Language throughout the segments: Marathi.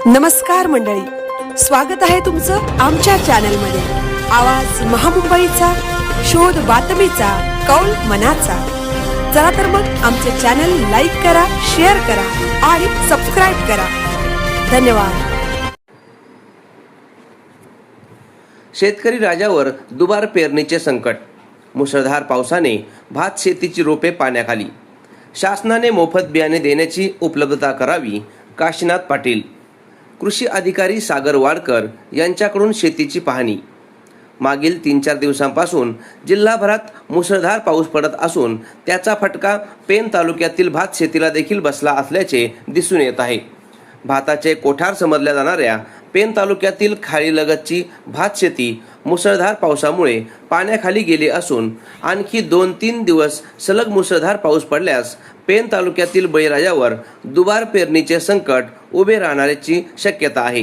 नमस्कार मंडळी, स्वागत आहे तुमचं आमच्या चॅनलमध्ये। आवाज महामुंबईचा, शोध बातमीचा, कौल मनाचा। चला तर मग आमचे चॅनल लाईक करा, शेअर करा आणि सबस्क्राइब करा। धन्यवाद। शेतकरी राजावर दुबार पेरणीचे संकट। मुसळधार पावसाने भात शेतीची रोपे पाण्याखाली। शासनाने मोफत बियाणे देण्याची उपलब्धता करावी, काशीनाथ पाटील। कृषी अधिकारी सागर वाडकर यांच्याकडून शेतीची पाहणी। मागील 3-4 दिवसांपासून जिल्हाभरात मुसळधार पाऊस पडत असून त्याचा फटका पेन तालुक्यातील भात शेतीला देखील बसला असल्याचे दिसून येत आहे। भाताचे कोठार समजल्या जाणाऱ्या पेन तालुक्यातील खाडीलगतची भात शेती मुसळधार पावसामुळे पाण्याखाली गेली असून आणखी 2-3 दिवस सलग मुसळधार पाऊस पडल्यास पेन तालुक्यातील बळीराजावर दुबार पेरणीचे संकट उभे राहण्याची शक्यता आहे।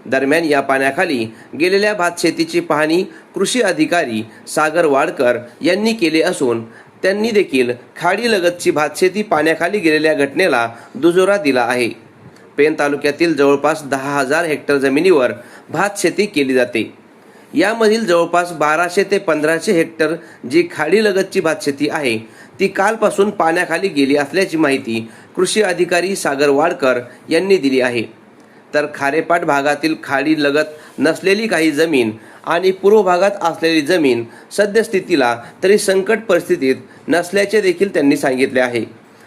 दरम्यान या पाण्याखाली गेलेल्या भात शेतीची पाहणी कृषी अधिकारी सागर वाडकर यांनी केली असून त्यांनी देखील खाडीलगतची भात शेती पाण्याखाली गेलेल्या घटनेला दुजोरा दिला आहे। पेन तालुक्यातील जवळपास 10,000 हेक्टर जमिनीवर भात शेती केली जाते। यामधील जवळपास 1200 ते 1500 हेक्टर जी खाडीलगतची भात शेती आहे ती कालपासून पाण्याखाली गेली असल्याची माहिती कृषी अधिकारी सागर वाडकर यांनी दिली आहे। तर खारेपाट भागातील खाडीलगत नसलेली काही जमीन आणि पूर्व भागात असलेली जमीन सद्यस्थितीला तरी संकट परिस्थितीत नसल्याचे देखील त्यांनी सांगितले आहे।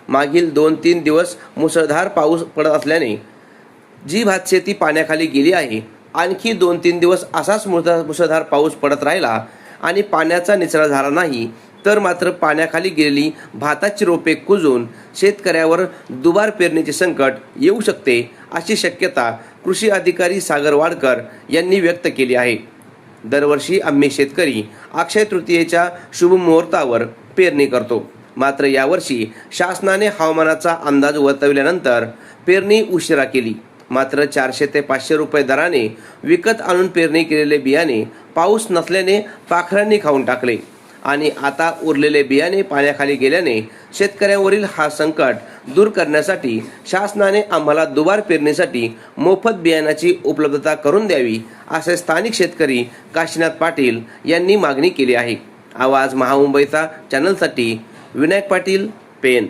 मागील 2-3 दिवस मुसळधार पाऊस पडत असल्याने जी भात शेती पाण्याखाली गेली आहे, आणखी 2-3 दिवस असाच मुसळधार पाऊस पडत राहिला आणि पाण्याचा निचरा झाला नाही तर मात्र पाण्याखाली गेलेली भाताची रोपे कुजून शेतकऱ्यावर दुबार पेरणीचे संकट येऊ शकते अशी शक्यता कृषी अधिकारी सागर वाडकर यांनी व्यक्त केली आहे। दरवर्षी आम्ही शेतकरी अक्षय तृतीयेच्या शुभ मुहूर्तावर पेरणी करतो, मात्र यावर्षी शासनाने हवामानाचा अंदाज वर्तविल्यानंतर पेरणी उशिरा केली। मात्र 400 ते 500 रुपये दराने विकत आणून पेरणी केलेले बियाणे पाऊस नसल्याने पाखरांनी खाऊन टाकले आणि आता उरलेले बियाणे पाण्याखाली गेल्याने शेतकऱ्यांवरील हा संकट दूर करण्यासाठी शासनाने आम्हाला दुबार पेरणीसाठी मोफत बियाणाची उपलब्धता करून द्यावी असे स्थानिक शेतकरी काशीनाथ पाटील यांनी मागणी केली आहे। आवाज महामुंबईचा चॅनलसाठी विनायक पाटील, पेन।